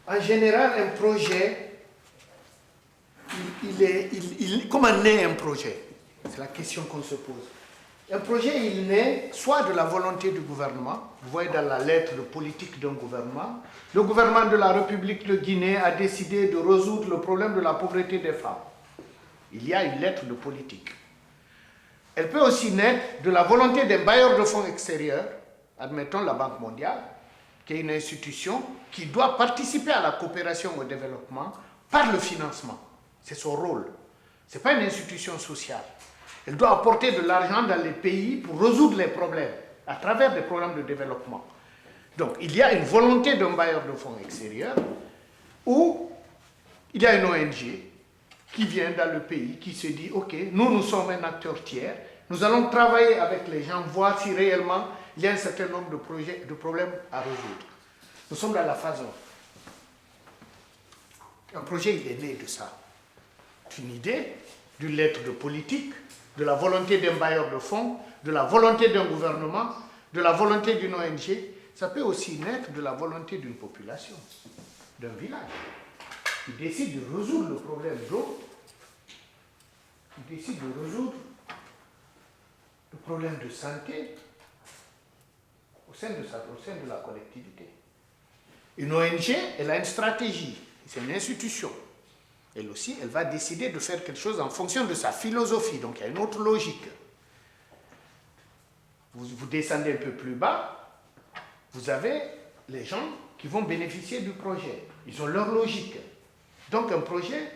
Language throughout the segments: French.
En général, un projet, comment naît un projet? C'est la question qu'on se pose. Un projet, il naît soit de la volonté du gouvernement. Vous voyez dans la lettre de politique d'un gouvernement. Le gouvernement de la République de Guinée a décidé de résoudre le problème de la pauvreté des femmes. Il y a une lettre de politique. Elle peut aussi naître de la volonté d'un bailleur de fonds extérieurs, admettons la Banque mondiale, qui est une institution qui doit participer à la coopération au développement par le financement. C'est son rôle. Ce n'est pas une institution sociale. Elle doit apporter de l'argent dans les pays pour résoudre les problèmes à travers des programmes de développement. Donc, il y a une volonté d'un bailleur de fonds extérieur ou il y a une ONG qui vient dans le pays, qui se dit, OK, nous sommes un acteur tiers, nous allons travailler avec les gens, voir si réellement il y a un certain nombre de projets, de problèmes à résoudre. Nous sommes dans la phase 1. Un projet, il est né de ça. D'une idée, d'une lettre de politique, de la volonté d'un bailleur de fonds, de la volonté d'un gouvernement, de la volonté d'une ONG. Ça peut aussi naître de la volonté d'une population, d'un village, qui décide de résoudre le problème d'eau, qui décide de résoudre le problème de santé au sein de la collectivité. Une ONG, elle a une stratégie, c'est une institution. Elle aussi, elle va décider de faire quelque chose en fonction de sa philosophie. Donc, il y a une autre logique. Vous descendez un peu plus bas, vous avez les gens qui vont bénéficier du projet. Ils ont leur logique. Donc, un projet,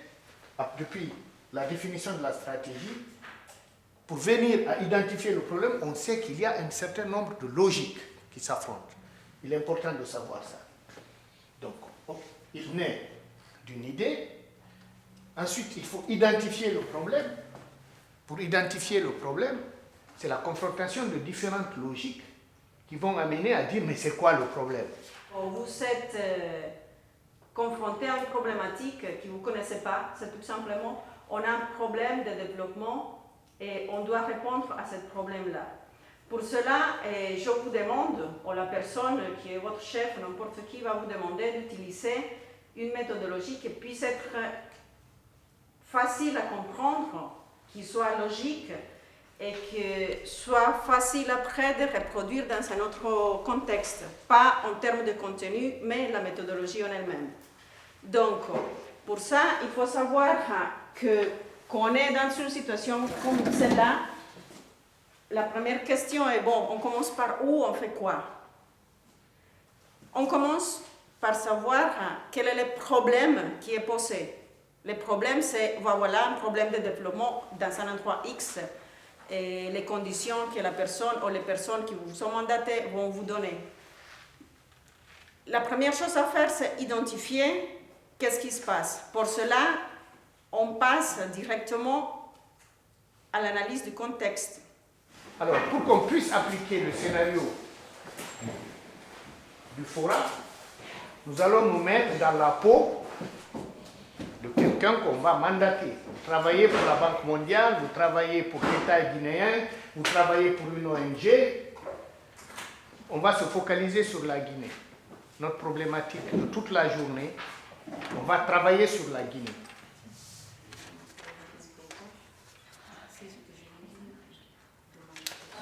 depuis la définition de la stratégie, pour venir à identifier le problème, on sait qu'il y a un certain nombre de logiques qui s'affrontent. Il est important de savoir ça. Donc, il naît d'une idée. Ensuite, il faut identifier le problème. Pour identifier le problème, c'est la confrontation de différentes logiques qui vont amener à dire, mais c'est quoi le problème? Vous êtes confronté à une problématique que vous ne connaissez pas. C'est tout simplement, on a un problème de développement et on doit répondre à ce problème-là. Pour cela, je vous demande, ou la personne qui est votre chef, n'importe qui, va vous demander d'utiliser une méthodologie qui puisse être facile à comprendre, qui soit logique et qui soit facile après de reproduire dans un autre contexte, pas en termes de contenu, mais la méthodologie en elle-même. Donc, pour ça, il faut savoir qu'on est dans une situation comme celle-là. La première question est, bon, on commence par où, on fait quoi? On commence par savoir quel est le problème qui est posé. Le problème, c'est, voilà, un problème de développement dans un endroit X et les conditions que la personne ou les personnes qui vous sont mandatées vont vous donner. La première chose à faire, c'est identifier qu'est-ce qui se passe. Pour cela, on passe directement à l'analyse du contexte. Alors, pour qu'on puisse appliquer le scénario du FORA, nous allons nous mettre dans la peau de quelqu'un qu'on va mandater. Vous travaillez pour la Banque mondiale, vous travaillez pour l'État guinéen, vous travaillez pour une ONG. On va se focaliser sur la Guinée. Notre problématique de toute la journée, on va travailler sur la Guinée.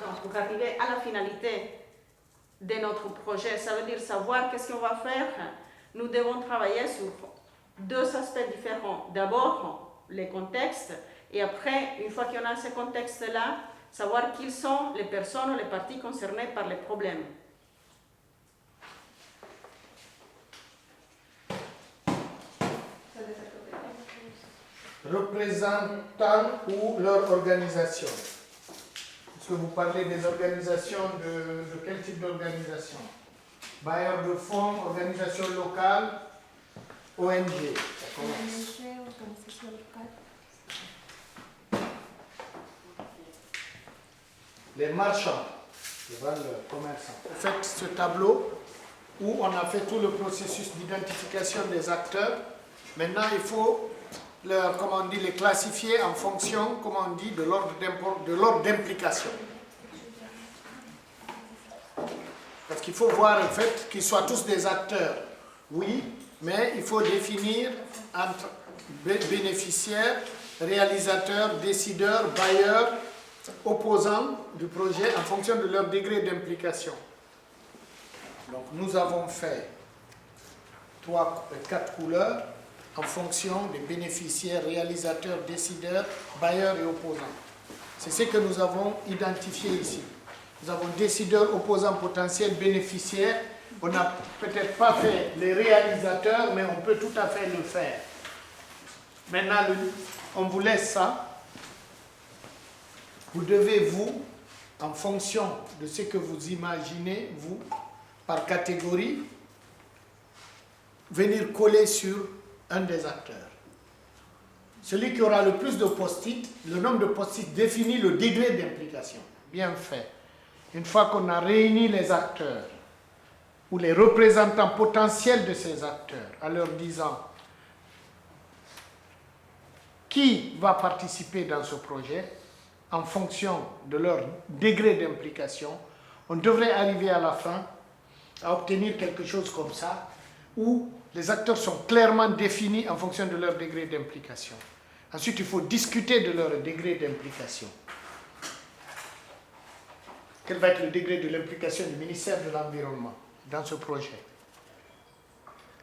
Donc, pour arriver à la finalité de notre projet, ça veut dire savoir qu'est-ce qu'on va faire. Nous devons travailler sur deux aspects différents. D'abord, les contextes, et après, une fois qu'on a ce contexte-là, savoir qui sont les personnes ou les parties concernées par les problèmes. Représentants ou leur organisation. Est-ce que vous parlez des organisations de quel type d'organisation? Bailleurs de fonds, organisations locales, ONG. Ça commence. Organisation locale. Les marchands, les vendeurs, commerçants. Vous faites ce tableau où on a fait tout le processus d'identification des acteurs. Maintenant, il faut les classifier en fonction, de l'ordre d'implication. Parce qu'il faut voir en fait qu'ils soient tous des acteurs, oui, Mais il faut définir entre bénéficiaires, réalisateurs, décideurs, bailleurs, opposants du projet en fonction de leur degré d'implication. Donc nous avons fait 4 couleurs en fonction des bénéficiaires, réalisateurs, décideurs, bailleurs et opposants. C'est ce que nous avons identifié ici. Nous avons décideurs, opposants potentiels, bénéficiaires. On n'a peut-être pas fait les réalisateurs, mais on peut tout à fait le faire. Maintenant, on vous laisse ça. Vous devez, vous, en fonction de ce que vous imaginez, vous, par catégorie, venir coller sur un des acteurs. Celui qui aura le plus de post-it, le nombre de post-it définit le degré d'implication. Bien fait. Une fois qu'on a réuni les acteurs, ou les représentants potentiels de ces acteurs, en leur disant qui va participer dans ce projet, en fonction de leur degré d'implication, on devrait arriver à la fin à obtenir quelque chose comme ça, où les acteurs sont clairement définis en fonction de leur degré d'implication. Ensuite, il faut discuter de leur degré d'implication. Quel va être le degré de l'implication du ministère de l'Environnement dans ce projet?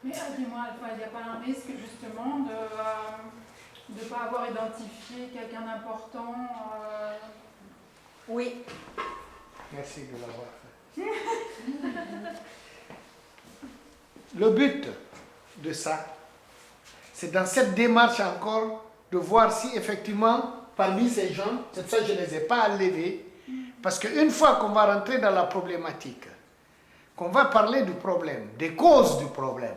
Mais dis-moi, Alpha, il n'y a pas un risque justement de ne pas avoir identifié quelqu'un d'important Oui. Merci de l'avoir fait. Le but de ça, c'est dans cette démarche encore de voir si effectivement, parmi ces gens, cette fois je ne les ai pas enlevés, parce qu'une fois qu'on va rentrer dans la problématique, qu'on va parler du problème, des causes du problème,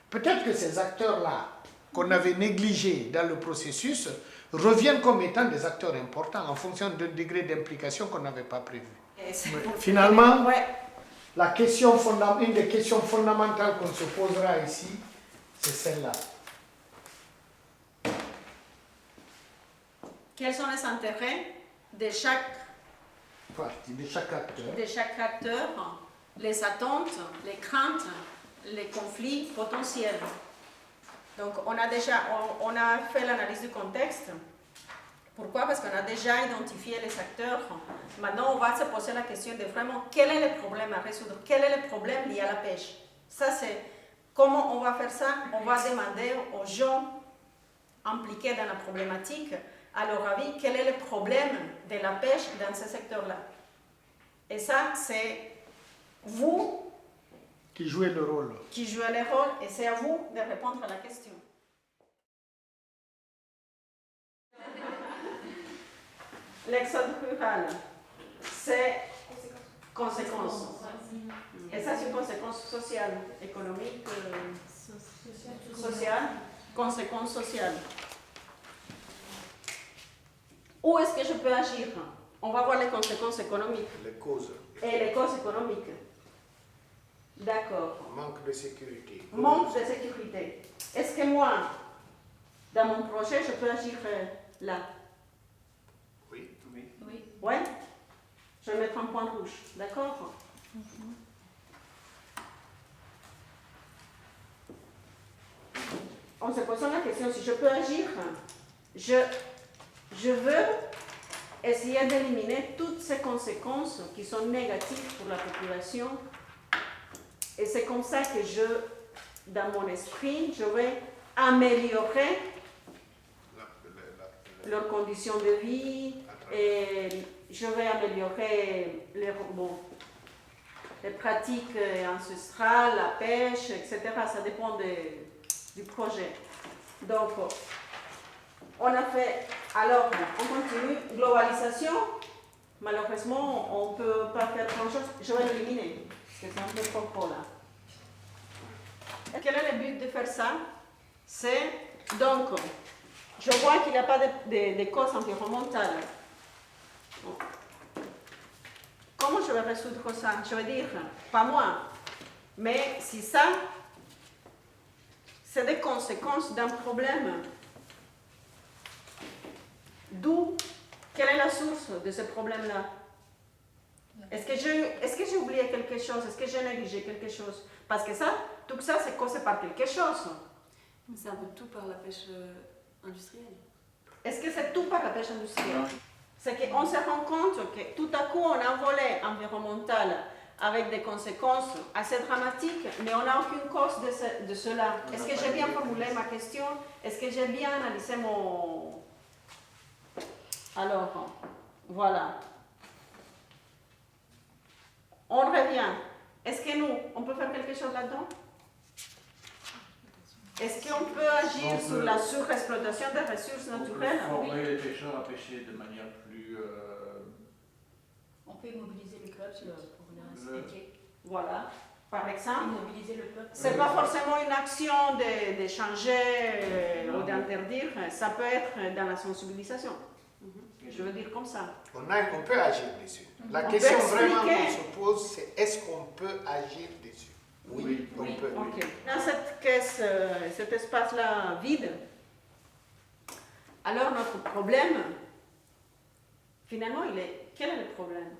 peut-être que ces acteurs-là, qu'on avait négligés dans le processus, reviennent comme étant des acteurs importants en fonction d'un degré d'implication qu'on n'avait pas prévu. Finalement, Ouais. une des questions fondamentales qu'on se posera ici, c'est celle-là. Quels sont les intérêts de chaque acteur, les attentes, les craintes, les conflits potentiels. Donc on a fait l'analyse du contexte. Pourquoi? Parce qu'on a déjà identifié les acteurs. Maintenant, on va se poser la question de vraiment quel est le problème à résoudre, quel est le problème lié à la pêche. Ça, c'est comment on va faire ça. On va demander aux gens impliqués dans la problématique, à leur avis, quel est le problème de la pêche dans ce secteur-là. Et ça, c'est vous qui jouez le rôle. Qui jouez le rôle, et c'est à vous de répondre à la question. L'exode rural, c'est conséquence. Et ça, c'est une conséquence sociale, économique, sociale, conséquence sociale. Où est-ce que je peux agir? On va voir les conséquences économiques. Les causes. Et les causes économiques. D'accord. Manque de sécurité. Manque de sécurité. Est-ce que moi, dans mon projet, je peux agir là? Oui. Ouais? Je vais mettre un point rouge. D'accord? En se posant la question si je peux agir, je veux essayer d'éliminer toutes ces conséquences qui sont négatives pour la population. Et c'est comme ça que dans mon esprit, je vais améliorer leurs conditions de vie, et je vais améliorer les pratiques ancestrales, la pêche, etc. Ça dépend du projet. Donc, on a fait, alors on continue, globalisation. Malheureusement, on ne peut pas faire grand-chose. Je vais l'éliminer, parce que c'est un peu trop gros là. Quel est le but de faire ça? C'est, donc, je vois qu'il n'y a pas de causes environnementales. Comment je vais résoudre ça? Je vais dire, pas moi, mais si ça, c'est des conséquences d'un problème. D'où, quelle est la source de ce problème-là? Est-ce que j'ai oublié quelque chose? Est-ce que j'ai négligé quelque chose? Parce que ça, tout ça c'est causé par quelque chose. Mais c'est un peu tout par la pêche industrielle. Est-ce que c'est tout par la pêche industrielle? C'est qu'on se rend compte que tout à coup on a un volet environnemental avec des conséquences assez dramatiques, mais on n'a aucune cause de cela. Est-ce que j'ai bien formulé ma question? Est-ce que j'ai bien analysé mon... Alors, voilà. On revient. Est-ce que nous, on peut faire quelque chose là-dedans? Est-ce qu'on peut agir sur la surexploitation des ressources naturelles? On peut former les pêcheurs à pêcher de manière plus... On peut mobiliser le peuple pour leur expliquer. Voilà, par exemple. Mobiliser le peuple. C'est pas forcément une action de changer ou d'interdire, ça peut être dans la sensibilisation. Je veux dire comme ça. On peut agir dessus. La On question peut vraiment expliquer. qu'on se pose, c'est est-ce qu'on peut agir dessus? Oui, on peut. Ok. Dans cette caisse, cet espace-là vide, alors notre problème, finalement, quel est le problème?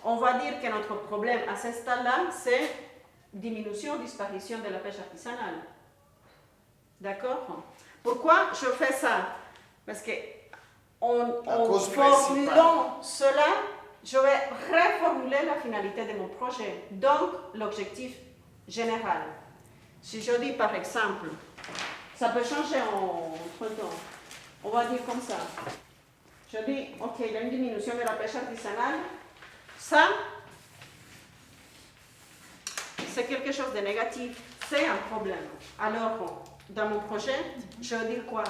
On va dire que notre problème à ce stade-là, c'est diminution, disparition de la pêche artisanale. D'accord? Pourquoi je fais ça? Parce que en formulant cela, je vais reformuler la finalité de mon projet, donc l'objectif général. Si je dis par exemple, ça peut changer entre temps, on va dire comme ça. Je dis, ok, il y a une diminution de la pêche artisanale, ça, c'est quelque chose de négatif, c'est un problème. Alors, dans mon projet, je veux dire quoi?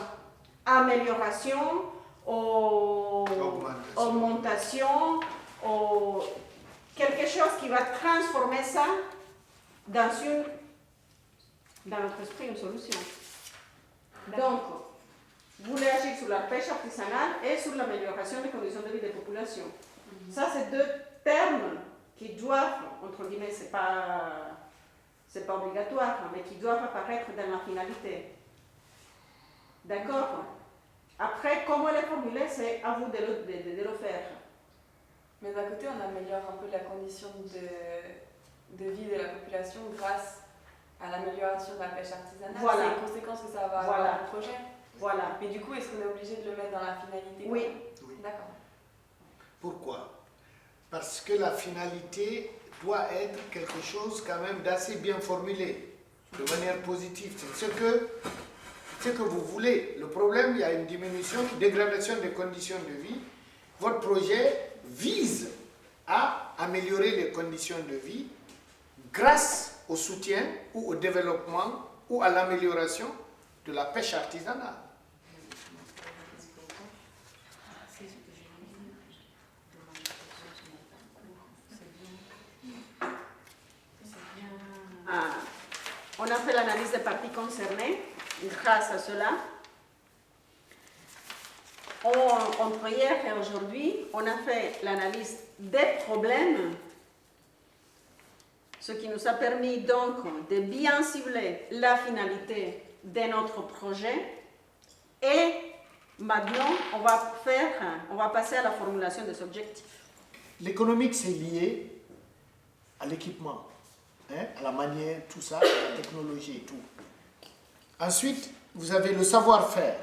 Amélioration, augmentation, quelque chose qui va transformer ça dans notre esprit, une solution. Donc, vous voulez agir sur la pêche artisanale et sur l'amélioration des conditions de vie des populations. Ça, c'est deux termes qui doivent, entre guillemets, c'est pas obligatoire, mais qui doivent apparaître dans la finalité. D'accord? Après, comment les formuler, c'est à vous de le faire. Mais d'un côté, on améliore un peu la condition de vie de la population grâce à l'amélioration de la pêche artisanale. Voilà. C'est les conséquences que ça va avoir Voilà. dans le projet. Voilà. Mais du coup, est-ce qu'on est obligé de le mettre dans la finalité? Oui. Oui. D'accord. Pourquoi? Parce que la finalité doit être quelque chose quand même d'assez bien formulé, de manière positive. C'est ce que vous voulez. Le problème, il y a une diminution, une dégradation des conditions de vie. Votre projet vise à améliorer les conditions de vie grâce au soutien ou au développement ou à l'amélioration de la pêche artisanale. On a fait l'analyse des parties concernées. Grâce à cela, entre hier et aujourd'hui, on a fait l'analyse des problèmes, ce qui nous a permis donc de bien cibler la finalité de notre projet. Et maintenant, on va passer à la formulation des objectifs. L'économique, c'est lié à l'équipement, à la manière, tout ça, à la technologie et tout. Ensuite, vous avez le savoir-faire.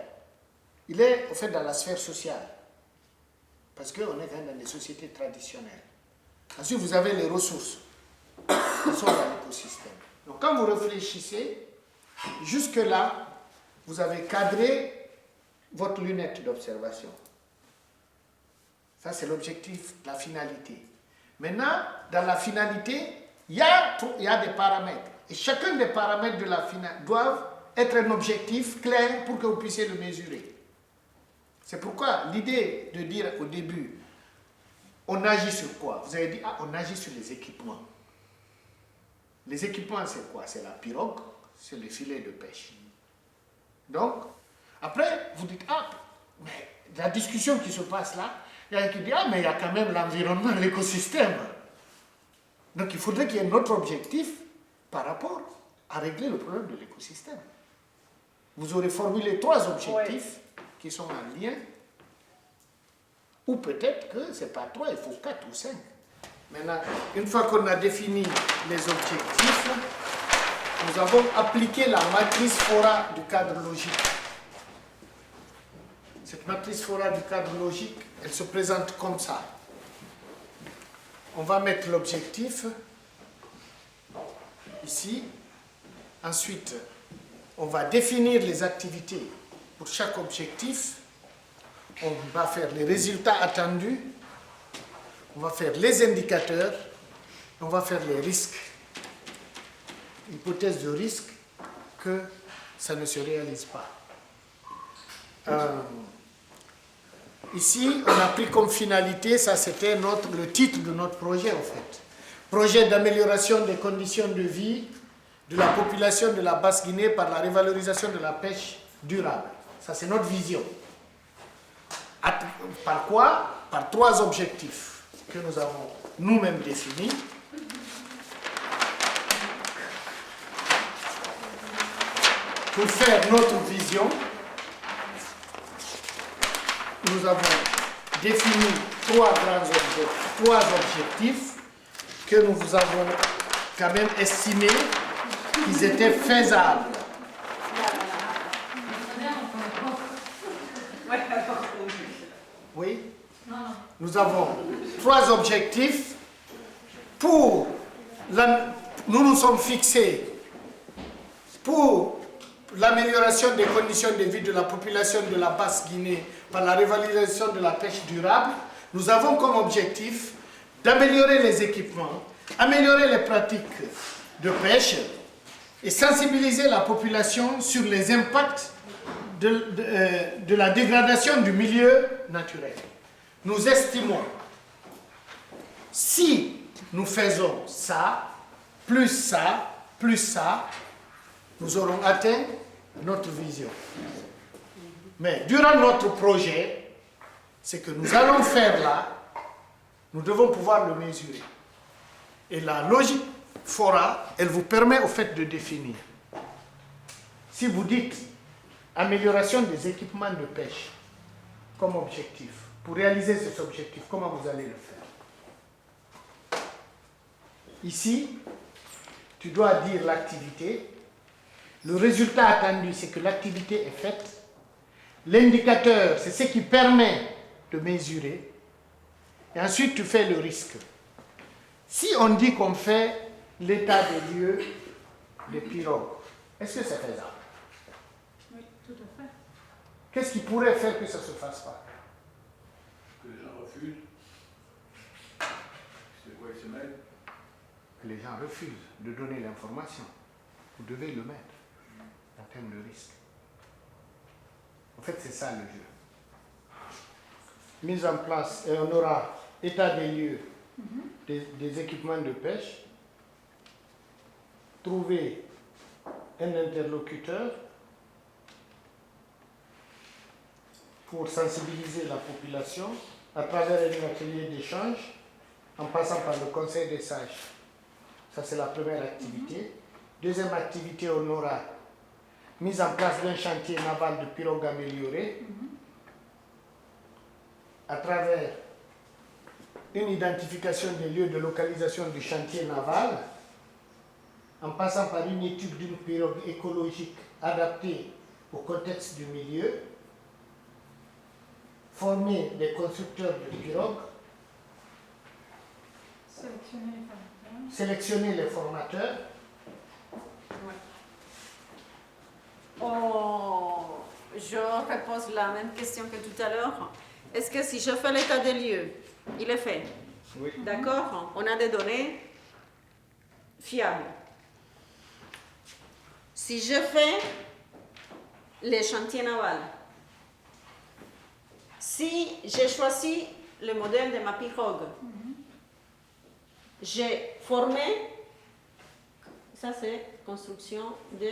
Il est, en fait, dans la sphère sociale. Parce qu'on est quand même dans des sociétés traditionnelles. Ensuite, vous avez les ressources qui sont dans l'écosystème. Donc, quand vous réfléchissez, jusque-là, vous avez cadré votre lunette d'observation. Ça, c'est l'objectif, la finalité. Maintenant, dans la finalité, il y a des paramètres. Et chacun des paramètres de la finalité doivent être un objectif clair pour que vous puissiez le mesurer. C'est pourquoi l'idée de dire au début, on agit sur quoi? Vous avez dit, on agit sur les équipements. Les équipements, c'est quoi? C'est la pirogue, c'est les filets de pêche. Donc, après, vous dites, mais la discussion qui se passe là, il y a qui dit, mais il y a quand même l'environnement, l'écosystème. Donc, il faudrait qu'il y ait un autre objectif par rapport à régler le problème de l'écosystème. Vous aurez formulé 3 objectifs qui sont en lien, ou peut-être que ce n'est pas 3, il faut 4 ou 5. Maintenant, une fois qu'on a défini les objectifs, nous avons appliqué la matrice Fora du cadre logique. Cette matrice Fora du cadre logique, elle se présente comme ça. On va mettre l'objectif ici. Ensuite, on va définir les activités pour chaque objectif. On va faire les résultats attendus. On va faire les indicateurs. On va faire les risques. Hypothèse de risque que ça ne se réalise pas. Ici, on a pris comme finalité, ça c'était le titre de notre projet en fait. Projet d'amélioration des conditions de vie de la population de la Basse-Guinée par la revalorisation de la pêche durable. Ça c'est notre vision. Par quoi? Par 3 objectifs que nous avons nous-mêmes définis. Pour faire notre vision, nous avons défini 3 objectifs que nous avons quand même estimé qu'ils étaient faisables. Oui? Nous avons 3 objectifs. Nous nous sommes fixés pour l'amélioration des conditions de vie de la population de la Basse-Guinée par la revalorisation de la pêche durable. Nous avons comme objectif d'améliorer les équipements, améliorer les pratiques de pêche et sensibiliser la population sur les impacts de la dégradation du milieu naturel. Nous estimons, si nous faisons ça, plus ça, nous aurons atteint notre vision. Mais durant notre projet, ce que nous allons faire là, nous devons pouvoir le mesurer. Et la logique Fora, elle vous permet au fait de définir. Si vous dites amélioration des équipements de pêche comme objectif, pour réaliser cet objectif, comment vous allez le faire? Ici, tu dois dire l'activité. Le résultat attendu, c'est que l'activité est faite. L'indicateur, c'est ce qui permet de mesurer. Et ensuite, tu fais le risque. Si on dit qu'on fait l'état des lieux des pirogues, est-ce que c'est faisable? Oui, tout à fait. Qu'est-ce qui pourrait faire que ça ne se fasse pas? Que les gens refusent. C'est quoi ils se mettent? Que les gens refusent de donner l'information. Vous devez le mettre en termes de risque. En fait, c'est ça le jeu. Mise en place, et on aura état des lieux des équipements de pêche, trouver un interlocuteur pour sensibiliser la population à travers un atelier d'échange en passant par le conseil des sages. Ça, c'est la première activité. Deuxième activité, on aura mise en place d'un chantier naval de pirogues améliorées à travers une identification des lieux de localisation du chantier naval en passant par une étude d'une pirogue écologique adaptée au contexte du milieu, former des constructeurs de pirogues, sélectionner les formateurs. Oh, je repose la même question que tout à l'heure. Est-ce que si je fais l'état des lieux, il est fait? Oui. D'accord? On a des données fiables. Si je fais les chantiers navals, si j'ai choisi le modèle de ma pirogue, j'ai formé, ça c'est construction de...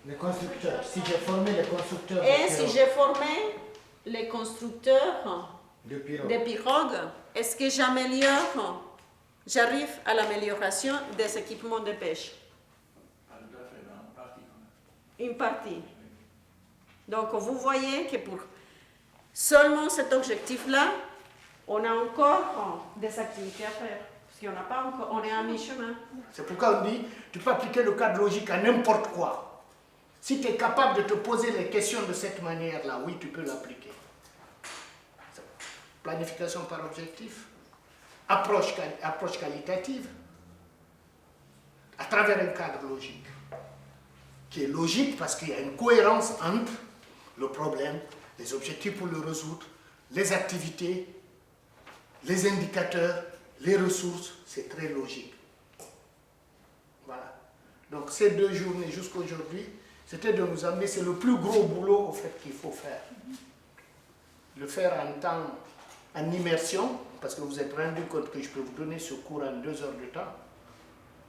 Les constructeurs. Si j'ai formé les constructeurs de Et si pirogues, j'ai formé les constructeurs de pirogues, de pirogues, est-ce que j'arrive à l'amélioration des équipements de pêche? Pas tout à fait, mais en partie quand même. Une partie. Donc vous voyez que pour seulement cet objectif-là, on a encore des activités à faire. Parce qu'on n'a pas encore, on est à mi-chemin. C'est pourquoi on dit, tu peux appliquer le cadre logique à n'importe quoi. Si tu es capable de te poser les questions de cette manière-là, oui, tu peux l'appliquer. Planification par objectif, approche qualitative, à travers un cadre logique, qui est logique parce qu'il y a une cohérence entre le problème, les objectifs pour le résoudre, les activités, les indicateurs, les ressources, c'est très logique. Voilà. Donc ces 2 journées jusqu'à aujourd'hui, c'était de nous amener, c'est le plus gros boulot au fait qu'il faut faire. Le faire en immersion, parce que vous êtes rendu compte que je peux vous donner ce cours en 2 heures de temps,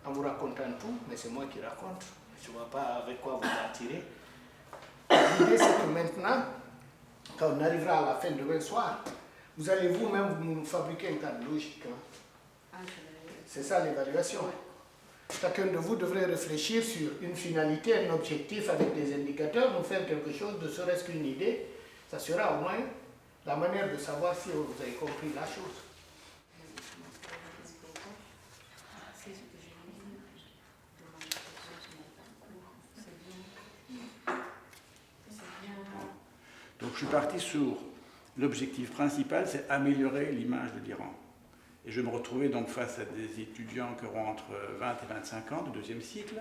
en vous racontant tout, mais c'est moi qui raconte. Je ne vois pas avec quoi vous attirer. L'idée, c'est que maintenant, quand on arrivera à la fin de demain soir, vous allez vous-même nous fabriquer un cadre logique. Hein. C'est ça l'évaluation. Chacun de vous devrait réfléchir sur une finalité, un objectif avec des indicateurs, nous faire quelque chose, ne serait-ce qu'une idée. Ça sera au moins la manière de savoir si vous avez compris la chose. Donc je suis parti sur l'objectif principal, c'est améliorer l'image de l'Iran. Et je me retrouvais donc face à des étudiants qui auront entre 20 et 25 ans, du 2e cycle.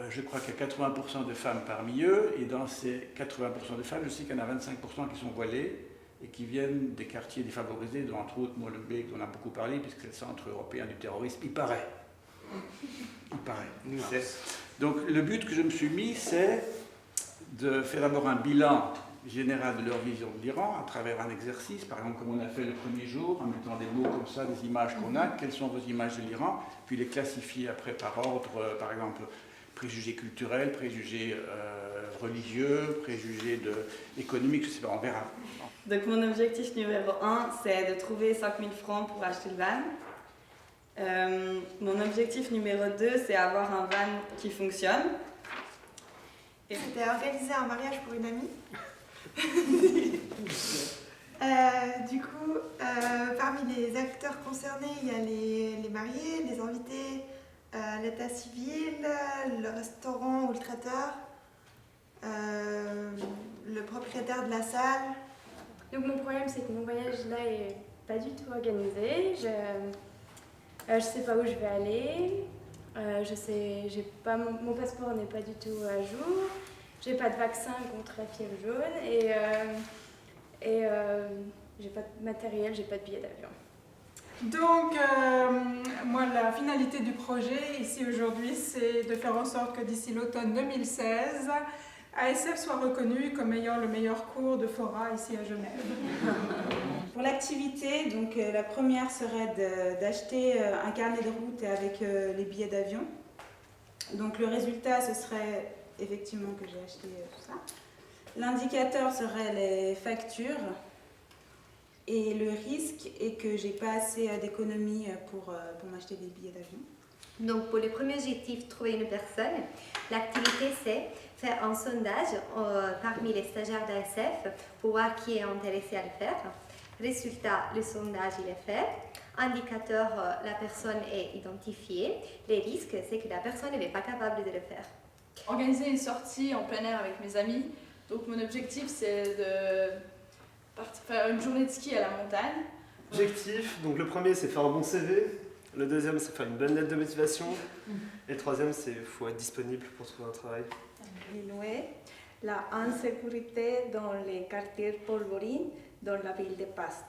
Je crois qu'il y a 80% de femmes parmi eux, et dans ces 80% de femmes, je sais qu'il y en a 25% qui sont voilées et qui viennent des quartiers défavorisés, dont entre autres Molenbeek, dont on a beaucoup parlé, puisque c'est le centre européen du terrorisme. Il paraît. Il paraît. Donc le but que je me suis mis, c'est de faire d'abord un bilan général de leur vision de l'Iran à travers un exercice, par exemple comme on a fait le premier jour, en mettant des mots comme ça, des images qu'on a, quelles sont vos images de l'Iran, puis les classifier après par ordre, par exemple préjugés culturels, préjugés religieux, préjugés économiques, je sais pas, on verra. Donc mon objectif numéro 1, c'est de trouver 5 000 francs pour acheter le van. Mon objectif numéro 2, c'est avoir un van qui fonctionne. C'était organiser un mariage pour une amie. Du coup, parmi les acteurs concernés, il y a les mariés, les invités, l'état civil, le restaurant ou le traiteur, le propriétaire de la salle. Donc mon problème, c'est que mon voyage là est pas du tout organisé. Je sais pas où je vais aller. Mon passeport n'est pas du tout à jour. J'ai pas de vaccin contre la fièvre jaune et j'ai pas de matériel, j'ai pas de billet d'avion. Donc, moi, la finalité du projet ici aujourd'hui, c'est de faire en sorte que d'ici l'automne 2016, ASF soit reconnu comme ayant le meilleur cours de Fora ici à Genève. Pour l'activité, donc la première serait d'acheter un carnet de route avec les billets d'avion. Donc le résultat, ce serait effectivement que j'ai acheté tout ça. L'indicateur serait les factures. Et le risque est que j'ai pas assez d'économies pour m'acheter des billets d'avion. Donc pour le premier objectif, trouver une personne, l'activité c'est faire un sondage parmi les stagiaires d'ASF pour voir qui est intéressé à le faire. Résultat, le sondage il est fait. Indicateur, la personne est identifiée. Les risques, c'est que la personne n'est pas capable de le faire. Organiser une sortie en plein air avec mes amis. Donc mon objectif c'est de faire une journée de ski à la montagne. Objectif, donc le premier c'est faire un bon CV, le deuxième c'est faire une bonne lettre de motivation, et le troisième c'est qu'il faut être disponible pour trouver un travail. Diminuer la insécurité dans les quartiers polvorines dans la ville de Paz.